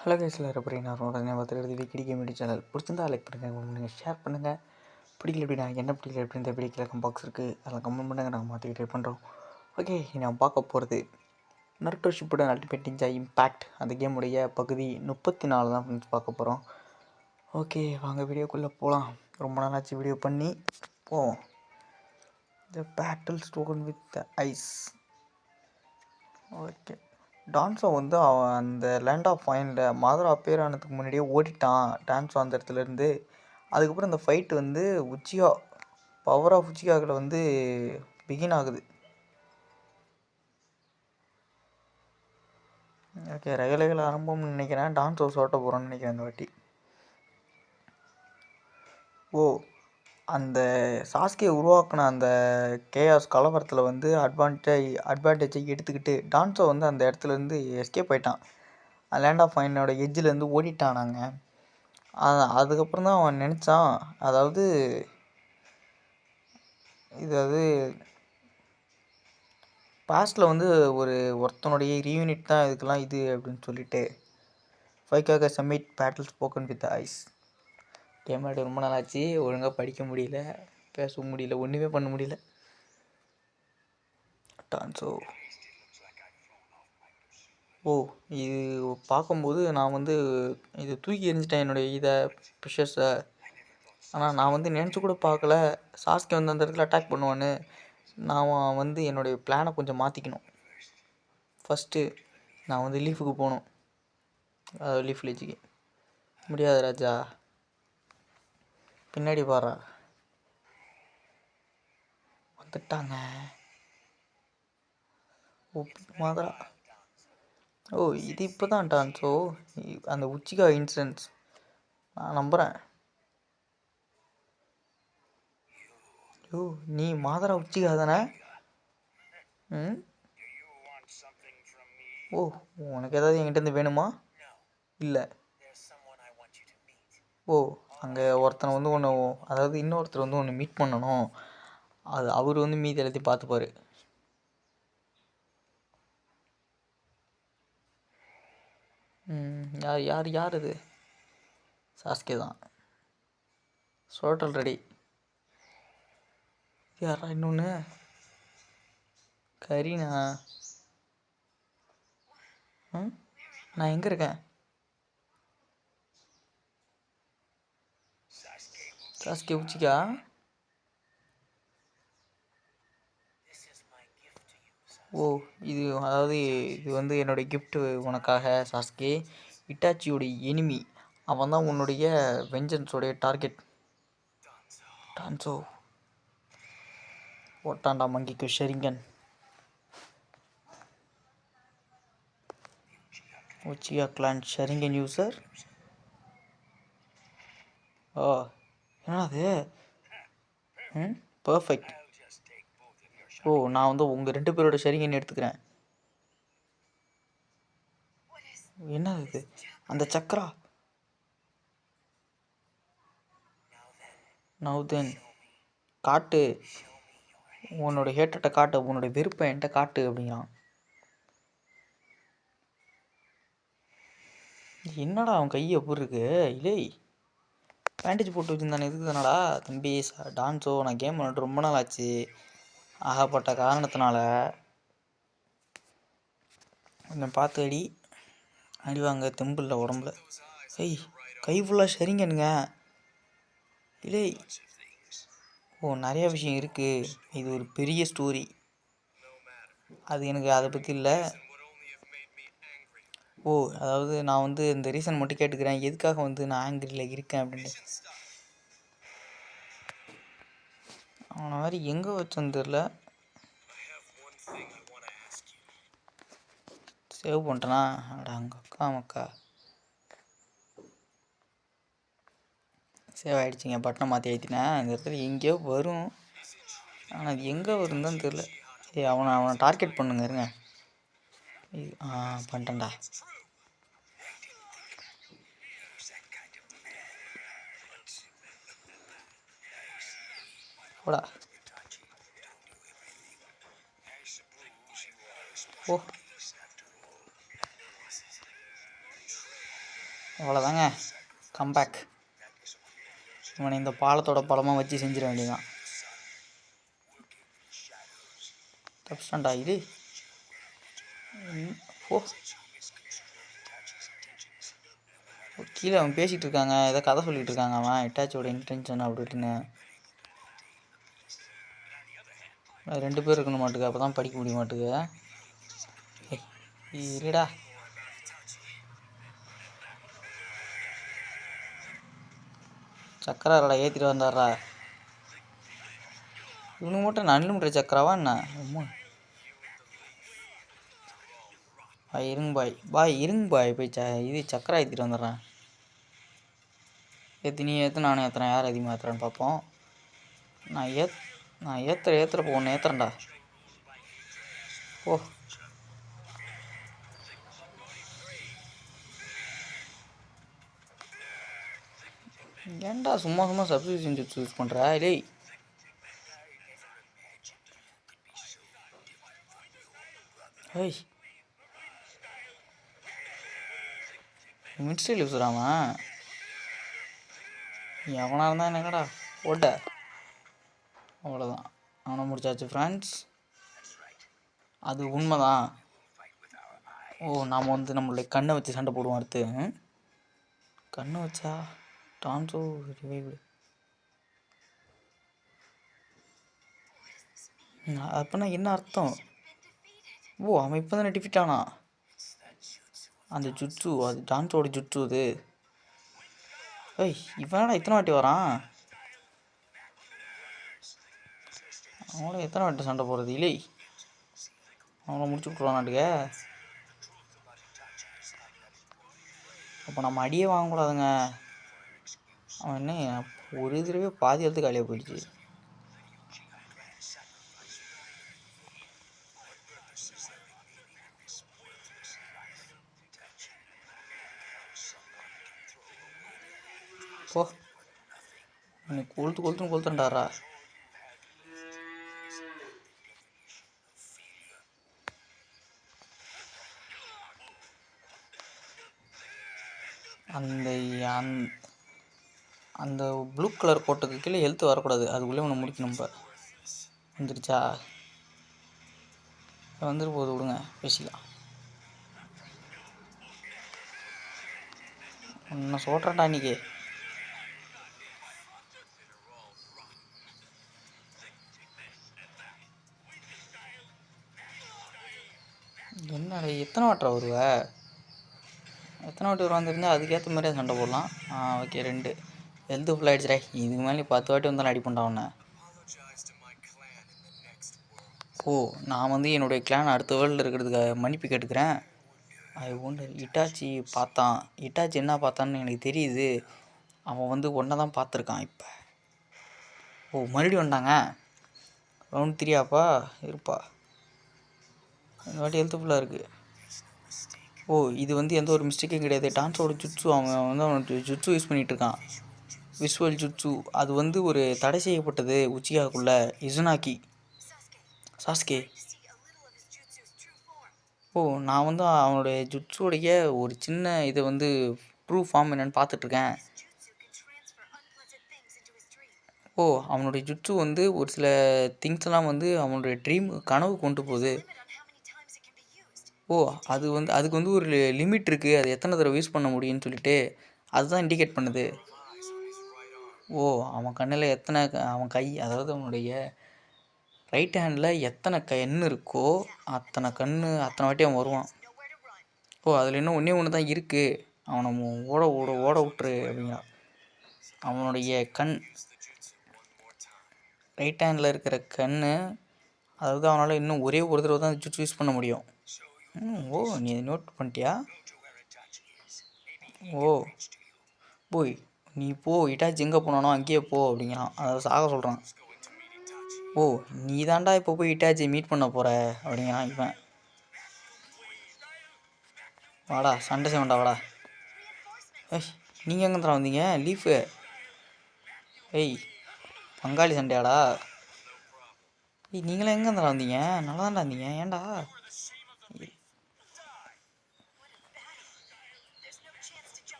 Hello guys எல்லாரும் எப்படி நான் உடனே பார்த்துக்கிறது விக்கெட் கேம் சேனல் பிடிச்சிருந்தா லைக் பண்ணுங்கள் ஷேர் பண்ணுங்கள். பிடிக்கல எப்படின்னா என்ன பிடிக்கல எப்படி இந்த பிடிக்கல பாக்ஸ் இருக்குது அதெல்லாம் கமெண்ட் பண்ணுங்கள். நாங்கள் மாற்றி ட்ரை பண்ணுறோம். ஓகே நான் பார்க்க போகிறது Naruto Shippuden ultimate ninja impact அந்த கேமுடைய பகுதி 34 தான் ஃப்ரெண்ட்ஸ் பார்க்க போகிறோம். ஓகே வாங்க வீடியோக்குள்ளே போகலாம். ரொம்ப நாளாச்சு வீடியோ பண்ணி போவோம். The battle stone with the eyes. Okay Danzo வந்து அவன் அந்த லேண்ட் ஆஃப் ஃபைனில் மாதரா அப்பேர் ஆனதுக்கு முன்னாடியே ஓடிட்டான் டான்ஸோ அந்த இடத்துலேருந்து. அதுக்கப்புறம் இந்த ஃபைட்டு வந்து உச்சியா பவர் ஆஃப் உச்சியாவில் வந்து பிகின் ஆகுது. ஓகே ரகலைகள் ஆரம்பம்னு நினைக்கிறேன். டான்ஸோ சோட்ட போகிறோன்னு நினைக்கிறேன் இந்த வாட்டி. ஓ அந்த சாஸ்கே உருவாக்கின அந்த கேஆஸ் கலவரத்தில் வந்து அட்வான்டேஜை எடுத்துக்கிட்டு டான்ஸோ வந்து அந்த இடத்துலேருந்து எஸ்கேப் ஆகிட்டான். லேண்ட் ஆஃப் ஃபைனோட எட்ஜிலேருந்து ஓடிட்டானாங்க. அதுக்கப்புறம் தான் அவன் நினச்சான், அதாவது பாஸ்ட்டில் வந்து ஒருத்தனுடைய ரீயூனிட் தான் இதுக்கெல்லாம் இது அப்படின்னு சொல்லிட்டு ஃபைக்காக summit battle spoken with eyes. Game விளையாட ரொம்ப நாள் ஆச்சு. ஒழுங்காக படிக்க முடியல, பேச முடியல, ஒன்றுமே பண்ண முடியல. டான்ஸோ இது பார்க்கும்போது நான் வந்து இது தூக்கி எறிஞ்சிட்டேன் என்னுடைய இதை ப்ரெஷர்ஸை. ஆனால் நான் வந்து நினச்சி கூட பார்க்கல சாஸ்கே வந்து அந்த இடத்துல அட்டாக் பண்ணுவான்னு. நான் வந்து என்னுடைய பிளானை கொஞ்சம் மாற்றிக்கணும். ஃபஸ்ட்டு நான் வந்து லீஃபுக்கு போகணும். அதாவது லீஃப் வில்லேஜுக்கு. முடியாது ராஜா, பின்னாடி பாரா வந்துட்டாங்க. மாதரா இது இப்போ தான் டான்ஸோ அந்த உச்சிகா இன்சிடென்ட்ஸ் நான் நம்புகிறேன். நீ மாதரா உச்சிகா தானே? உனக்கு ஏதாவது என்கிட்ட வேணுமா? இல்லை. அங்கே ஒருத்தனை வந்து ஒன்று, அதாவது இன்னொருத்தர் வந்து ஒன்று மீட் பண்ணணும். அவர் வந்து மீதி எல்லாத்தையும் பார்த்துப்பார். யார் அது? சாஸ்கே தான். சோட்டல் ரெடி. யாரா இன்னொன்று? கரீனா. நான் எங்கே இருக்கேன்? சாஸ்கே உச்சிக்கா. இது வந்து என்னுடைய கிஃப்ட்டு உனக்காக சாஸ்கே. இட்டாச்சியோடைய எனிமி அவன் தான் உன்னுடைய வெஞ்சன்ஸோடைய டார்கெட். டான்ஸோ ஓட்டாண்டா மங்கிக்கு Sharingan. Uchiha clan Sharingan user. என்னது? பர்ஃபெக்ட். நான் வந்து உங்கள் 2 பேரோட ஷெரிங்கன் எடுத்துக்கிறேன். என்ன இது? அந்த சக்கரா. நவுதன் காட்டு, உன்னோட ஹேட்டை காட்டு, உன்னோட வெறுப்பை என்கிட்ட காட்டு அப்படிங்கிறான். என்னடா அவன் கையை எப்படி இருக்கு? இல்லை பேண்டேஜ் போட்டு வச்சுருந்தானே, எதுக்கு தானடா தம்பி? டான்ஸோ நான் கேம் விளாண்டு ரொம்ப நாள் ஆச்சு. ஆகப்பட்ட காரணத்தினால கொஞ்சம் பார்த்து அடி வாங்க தெம்பில்ல உடம்புல. கை ஃபுல்லாக ஷெரிங்கனுங்க. இல்லை நிறைய விஷயம் இருக்குது. இது ஒரு பெரிய ஸ்டோரி. அது எனக்கு அதை பற்றி இல்லை. அதாவது நான் வந்து இந்த ரீசன் மட்டும் கேட்டுக்கிறேன், எதுக்காக வந்து நான் ஆங்கிரியில் இருக்கேன் அப்படின்னு. அவனை மாதிரி எங்கே வச்சோன்னு தெரில. சேவ் பண்ணிட்டேனா? அங்கே மக்கா சேவ் ஆகிடுச்சிங்க. பட்டனை மாற்றி ஏற்றினேன். இந்த இடத்துல எங்கேயோ வரும், ஆனால் அது எங்கே வரும் தான் தெரில. அவனை டார்கெட் பண்ணுங்க இருங்க. பண்ணிட்டேன்டா. போடா. அவ்வளோதாங்க. கம்பேக். இவனை இந்த பாலத்தோட பலமாக வச்சு செஞ்சிட வேண்டியதான். தப்ஸ்டாண்டா இது. ஓ, கீழே அவன் பேசிகிட்டு இருக்காங்க, ஏதோ கதை சொல்லிகிட்டு இருக்காங்க. அவன் இட்டாச்சியோட இன்டென்ஷன் அப்படின்னு 2 பேர் இருக்கணும் மாட்டுக்கு, அப்போ தான் படிக்க முடிய மாட்டுக்கு. இருடா. சக்கராடா ஏற்றிட்டு வந்தாரா. இவனுக்கு மட்டும் அன்லிமிட்டட் சக்கராவா என்ன? பாய் இருங்க பாய் இருங்க பாய் போய் இது சக்கரா ஏற்றிட்டு வந்துடுறேன். நீ ஏற்று நானும் ஏற்றுறேன், யார் அதிகமாக ஏற்றுறான்னு பார்ப்போம். நான் ஏற்றுறப்போ ஒன்று ஏற்றுறேன்டா. ஓ, ஏன்டா சும்மா சப்ஸ்டியூஷன் சிப்ஸ் யூஸ் பண்ணுற டேய். ஏய், மிட்ஸ்டைல் யூஸ்ராமா எவனாக இருந்தால் என்னங்கடா ஓட்ட. அவ்வளோதான், அவனை முடிச்சாச்சு ஃப்ரெண்ட்ஸ். அது உண்மைதான். ஓ, நாம் வந்து நம்மளுடைய கண்ணை வச்சு சண்டை போடுவோம் அடுத்து. கண்ணை வச்சா டான்ஸோ ரிவைவ்டு. அப்படின்னா என்ன அர்த்தம்? ஓ, அவன் இப்போ தானே டிஃபிட் ஆனா. அந்த ஜுட்ஸு, அது டான்ஸோட ஜுட்ஸு அது. ஏய், இவனடா இத்தனை வாட்டி வரான். அவனோட எத்தனை வாட்டி சண்டை போடுறது இல்லை. அவனை முடிச்சு விட்ருவானாட்டுக்க. அப்போ நம்ம அடியே வாங்கக்கூடாதுங்க. அவன் என்ன ஒரு தடவை பாதி எடுத்து காலியாக போயிடுச்சு. போ, இன்னைக்கு கொளுத்துண்டாரா. அந்த அந்த ப்ளூ கலர் கோட்டுக்கு கீழே ஹெல்த் வரக்கூடாது, அதுக்குள்ளே ஒன்று முடிக்கணும். இப்போ வந்துருச்சா? வந்துட்டு போகுது, விடுங்க பேசிக்கலாம். ஒன்று சொல்கிறேன்டா இன்றைக்கி. என்னடா எத்தனை வாட்டா வருவ? எத்தனை வாட்டி வருவான்னு தெரிஞ்சால் அதுக்கேற்ற மாதிரியே சண்டை போடலாம். ஓகே, 2 ஹெல்த்து ஃபுல் ஆகிடுச்சுடா. இதுக்கு மேலே 10 வாட்டி வந்தாலும் அடி பண்ணா உன்னை. ஓ, நான் வந்து என்னுடைய கிளான் அடுத்த வேர்ல்டில் இருக்கிறதுக்கு மன்னிப்பு கேட்டுக்கிறேன். ஐ ஒன்று இட்டாச்சி பார்த்தான். இட்டாச்சி என்ன பார்த்தான்னு எனக்கு தெரியுது. அவன் வந்து ஒன்றை தான் பார்த்துருக்கான் இப்போ. ஓ, மறுபடியும் வந்தாங்க. ரவுண்ட் 3ஆப்பா இருப்பா. இந்த வாட்டி ஹெல்த்து ஃபுல்லாக இருக்குது. ஓ, இது வந்து எந்த ஒரு மிஸ்டேக்கும் கிடையாது. டான்ஸோட ஜுட்ஸு, அவன் வந்து அவனுக்கு ஜுட்ஸு யூஸ் பண்ணிகிட்ருக்கான். Visual jutsu. அது வந்து ஒரு தடை செய்யப்பட்டது உச்சிகாக்குள்ள. இசுனாக்கி சாஸ்கே. ஓ, நான் வந்து அவனுடைய ஜுட்ஸுடைய ஒரு சின்ன இதை வந்து ட்ரூ ஃபார்ம் என்னென்னு பார்த்துட்ருக்கேன். ஓ, அவனுடைய ஜுட்ஸு வந்து ஒரு சில திங்ஸ்லாம் வந்து அவனுடைய ட்ரீம் கனவு கொண்டு போகுது. ஓ, அது வந்து அதுக்கு வந்து ஒரு லிமிட் இருக்குது, அது எத்தனை தடவை யூஸ் பண்ண முடியும்னு சொல்லிட்டு அதுதான் இண்டிகேட் பண்ணுது. ஓ, அவன் கண்ணில் எத்தனை அவன் கை, அதாவது அவனுடைய ரைட் ஹேண்டில் எத்தனை கண் இருக்கோ அத்தனை அத்தனை வாட்டி அவன் வருவான். ஓ, அதில் இன்னும் ஒன்று தான் இருக்குது. அவனை ஓட விட்டுரு அப்படிங்கிறான். அவனுடைய கண், ரைட் ஹேண்டில் இருக்கிற கண், அதாவது அவனால் இன்னும் ஒரே ஒரு தடவை தான் ஜுட்ஸு யூஸ் பண்ண முடியும். ஓ, நீ நோட் பண்ணிட்டியா? ஓ போய் நீ போ, இட்டாச்சி எங்கே போனானோ அங்கேயே போ அப்படிங்கிறான். அதை சாக சொல்கிறான். ஓ, நீ தாண்டா இப்போ போய் இட்டாச்சி மீட் பண்ண போகிற அப்படிங்கிறான் இவன். வாடா சண்டை செய்வேண்டா வாடா. ஏய், நீங்கள் எங்கே தர வந்தீங்க லீஃபு? ஏய், பங்காளி சண்டையாடா. ஏய், நீங்களே எங்கே தர வந்தீங்க? நல்லா தான்டா இருந்தீங்க, ஏன்டா?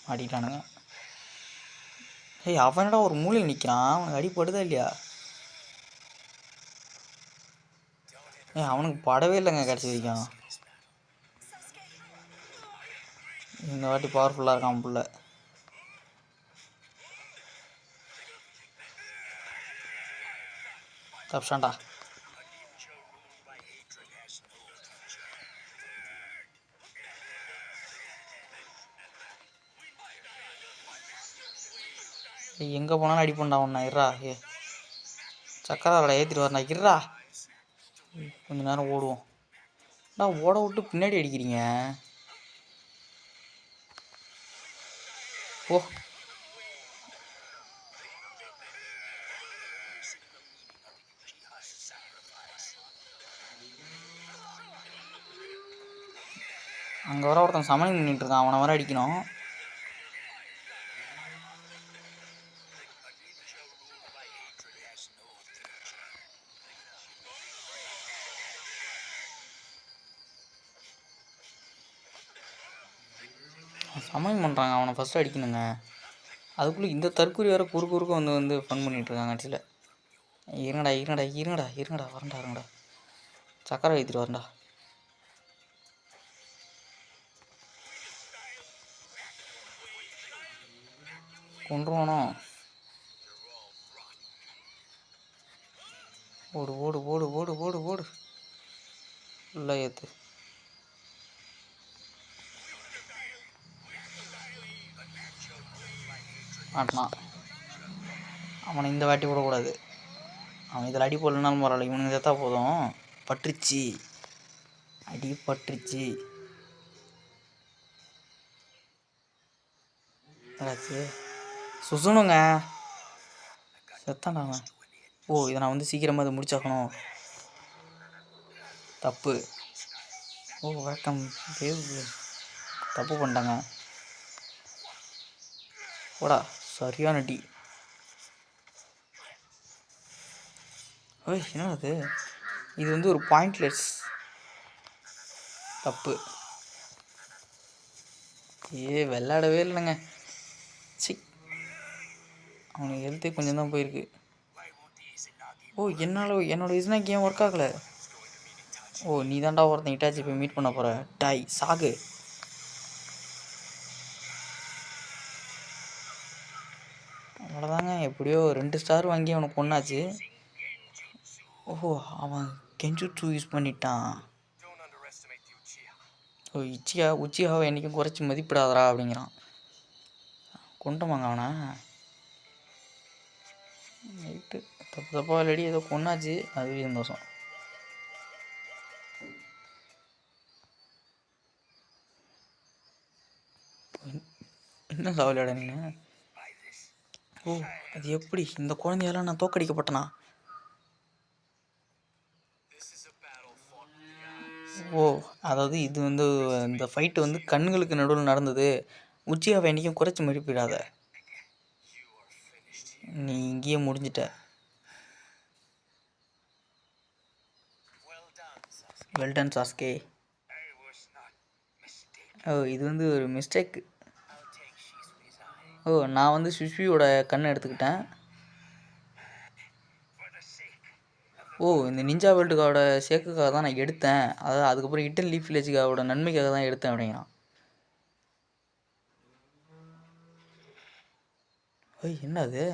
மாட்டிக்கிட்டானுங்க. ஏய் அவனடா ஒரு மூலையில் நிற்கிறான், அவனுக்கு அடிப்படுதா இல்லையா? ஏய் அவனுக்கு படவே இல்லைங்க கடைசி வரைக்கும். இந்த வாட்டி பவர்ஃபுல்லாக இருக்கான் புள்ள. தப்ஷான்டா. எங்கே போனாலும் அடி பண்ணா ஒன்றா இருறா. சக்கரை ஏற்றிட்டு வரண்ணா இருறா. கொஞ்ச நேரம் ஓடுவோம். நான் ஓட விட்டு பின்னாடி அடிக்கிறீங்க. ஓ அங்கே வர ஒருத்தன் சமயம் பண்ணிகிட்ருக்கான், அவனை வர அடிக்கணும். சமயம் பண்ணுறாங்க, அவனை ஃபஸ்ட்டு அடிக்கணுங்க. அதுக்குள்ளே இந்த தற்கொலை வேறு குறுக்க வந்து ஃபன் பண்ணிகிட்ருக்காங்க கட்சியில். இருங்கடா வரண்டா. சக்கரை வைத்திட்டு வரண்டா. கொண்டுருவானோ? ஓடு ஃபுல்லாக ஏற்று. ஆட்டினான். அவனை இந்த வாட்டி விடக்கூடாது. அவன் இதில் அடி போடலனாலும் பரவாயில்ல, இவனுக்கு செத்தா போதும். பட்டுருச்சு, அடி பட்டுருச்சு. ஏதாச்சு சுசணுங்க, செத்தான்டா அவன். ஓ இதை நான் வந்து சீக்கிரமாக அதை முடிச்சாக்கணும். தப்பு. ஓ வழக்கம் தப்பு பண்ணிட்டாங்க. ஓடா சரியான அடி. ஓய் என்ன அது? இது வந்து ஒரு பாயிண்ட்லெஸ் தப்பு. விளையாடவே இல்லைங்க. சி அவனுக்கு ஹெல்த்தே கொஞ்சம் தான் போயிருக்கு. ஓ என்னோட இஸ்னாக்கு ஏன் ஒர்க் ஆகலை? ஓ நீ தாண்டா ஒருத்தன் இட்டாச்சி போய் மீட் பண்ண போகிற. டாய் சாகு. அவ்வளோதாங்க, எப்படியோ 2 ஸ்டார் வாங்கி அவனுக்கு பொண்ணாச்சு. ஓஹோ அவன் கெஞ்சுட்சு யூஸ் பண்ணிட்டான். ஓ உச்சியாவை என்றைக்கும் குறைச்சி மதிப்பிடாதரா அப்படிங்கிறான். கொண்டுமாங்க அவனை. நைட்டு தப்பாக இல்லடி ஏதோ கொண்டாச்சு, அதுவே சந்தோஷம். என்ன சாவலியாட நீங்க? ஓ அது எப்படி இந்த குழந்தையெல்லாம் நான் தோக்கடிக்கப்பட்டனா? ஓ அதாவது இது வந்து இந்த ஃபைட்டு வந்து கண்களுக்கு நடுவில் நடந்தது. உச்சியாவை என்றைக்கும் குறைச்சி மதிப்பிடாத. நீ இங்கேயே முடிஞ்சிட்ட. Well done Sasuke. ஓ இது வந்து ஒரு மிஸ்டேக். ஓ நான் வந்து சுஷ்வியோட கண்ணை எடுத்துக்கிட்டேன். ஓ இந்த நிஞ்சா வேர்ல்டுக்காவோட சேக்குக்காக தான் நான் எடுத்தேன், அதாவது அதுக்கப்புறம் இட்டன் லீஃப் வில்லேஜுக்காவோட நன்மைக்காக தான் எடுத்தேன் அப்படிங்கிறான். ஓய் என்ன அது?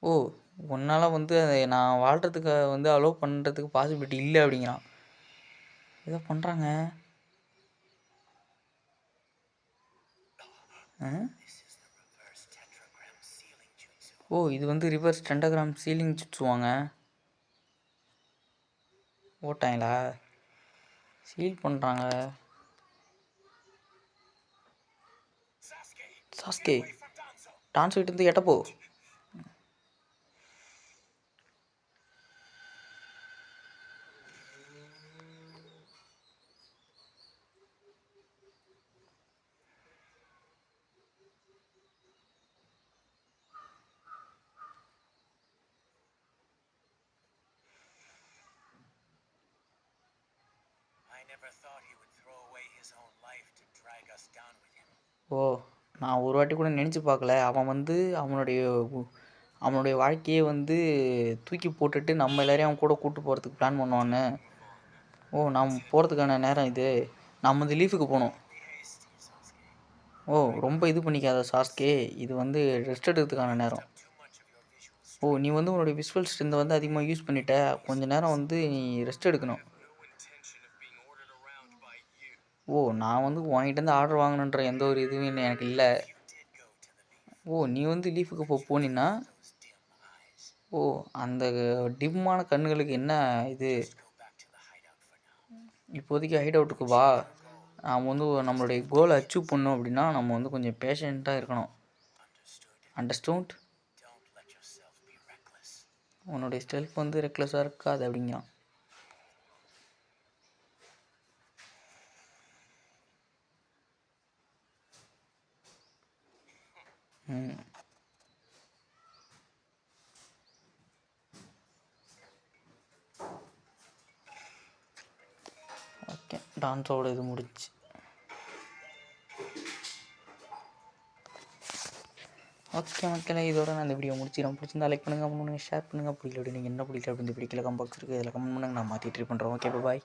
ஓ உன்னால் வந்து அதை நான் வாழ்கிறதுக்கு வந்து அலோவ் பண்ணுறதுக்கு பாசிபிலிட்டி இல்லை அப்படிங்கிறான். ஏதோ பண்ணுறாங்க. ஓ இது வந்து ரிவர்ஸ் டென்டகிராம் சீலிங் சுற்றுவாங்க. ஓட்டாங்களா? சீல் பண்ணுறாங்க. சாஸ்கே டான்ஸ் கிட்ட இருந்து எட்டப்போ. ஓ, நான் ஒரு வாட்டி கூட நினச்சி பார்க்கல. அவன் வந்து அவனுடைய வாழ்க்கையை வந்து தூக்கி போட்டுட்டு நம்ம எல்லாரையும் அவன் கூட கூட்டு போகிறதுக்கு பிளான் பண்ணுவான்னு. ஓ, நாம் போகிறதுக்கான நேரம் இது. நம்ம வந்து லீஃபுக்கு போகணும். ஓ, ரொம்ப இது பண்ணிக்காத சாஸ்கே. இது வந்து ரெஸ்ட் எடுக்கிறதுக்கான நேரம். ஓ, நீ வந்து உன்னுடைய விஷுவல் ஸ்ட்ரென்த்தை வந்து அதிகமாக யூஸ் பண்ணிட்ட. கொஞ்ச நேரம் வந்து நீ ரெஸ்ட் எடுக்கணும். ஓ, நான் வந்து உன்கிட்டேருந்து ஆர்டர் வாங்கணுன்ற எந்த ஒரு இதுவும் எனக்கு இல்லை. ஓ, நீ வந்து லீஃபுக்கு போனீன்னா, ஓ, அந்த டிம்மான கண்ணுகளுக்கு என்ன இது? இப்போதைக்கு ஹைட் அவுட்டுக்கு வா. நாம் வந்து நம்மளுடைய கோலை அச்சீவ் பண்ணோம் அப்படின்னா நம்ம வந்து கொஞ்சம் பேஷண்ட்டாக இருக்கணும். அண்டர்ஸ்டூண்ட்? உன்னுடைய ஸ்டெல்ஃப் வந்து ரெக்லெஸ்ஸாக இருக்காது அப்படிங்கிறான். ஓகே, டான்ஸோட இது முடிச்சு. ஓகே மக்களே, இதோட நான் இந்த வீடியோ முடிச்சிடும். பிடிச்சிருந்தா லைக் பண்ணுங்கள், ஷேர் பண்ணுங்கள். பிடிக்கல அப்படின்னு நீங்கள் என்ன பிடிக்கல அப்படின்னு பிடிக்கல கமெண்ட் பாக்ஸ் இருக்குது, அதில் கமெண்ட் பண்ணுங்கள். நான் மாற்றி ட்ரை பண்ணுறோம். ஓகே, பாய்.